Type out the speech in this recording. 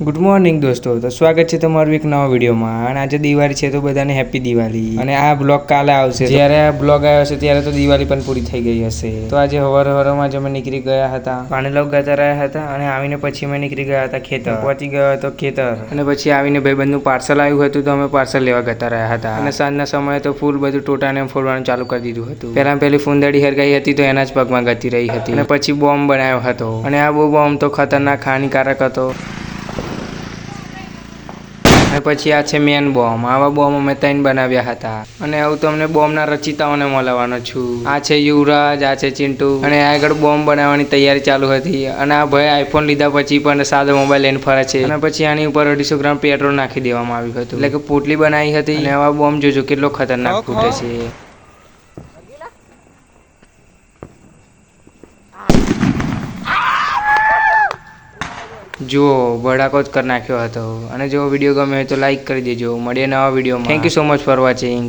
Good morning દોસ્તો, તો સ્વાગત છે તમારું એક નવા વિડીયોમાં. અને આજે દિવાળી છે તો બધાને હેપી દિવાળી. અને આ બ્લોગ કાલે આવશે, જ્યારે આ બ્લોગ આવ્યો હશે ત્યારે તો દિવાળી પણ પૂરી થઈ ગઈ હશે. તો આજે હવારમાં જ અમે નીકળી ગયા હતા, પાણીલોક જતા રહ્યા હતા અને આવીને પછી અમે નીકળી ગયા હતા ખેતર. પહોંચી ગયો હતો ખેતર અને પછી આવીને ભાઈબંધનું પાર્સલ આવ્યું હતું તો અમે પાર્સલ લેવા જતા રહ્યા હતા. અને સાંજના સમયે તો ફૂલ બધું ટોટાને ફોડવાનું ચાલુ કરી દીધું હતું. પહેલી ફૂંદડી હરગાઈ હતી તો એના જ પગમાં ગતી રહી હતી. અને પછી બોમ્બ બનાવ્યો હતો અને આ બોમ્બ તો ખતરનાક હાનિકારક હતો. અને પછી આ છે મેન બોમ્બ. આવા બોમ્બ અમે 3 બનાવ્યા હતા. અને આવું તમને બોમ્બના રચિતાઓને મળવાનો છું. આ છે યુવરાજ, આ છે ચિંટુ અને આગળ બોમ્બ બનાવવાની તૈયારી ચાલુ હતી. અને આ ભાઈ આઈફોન લીધા પછી પણ સાદો મોબાઈલ લઈને ફરે છે. અને પછી આની ઉપર 250 ગ્રામ પેટ્રોલ નાખી દેવામાં આવ્યું હતું, એટલે કે પોટલી બનાવી હતી. અને આવા બોમ્બ જોજો કેટલો ખતરનાક ફૂટે છે. જુઓ, ભડાકો જ કરી નાખ્યો હતો. અને જો વિડીયો ગમે તો લાઈક કરી દેજો. મળીએ નવા વિડીયોમાં. Thank you so much for watching.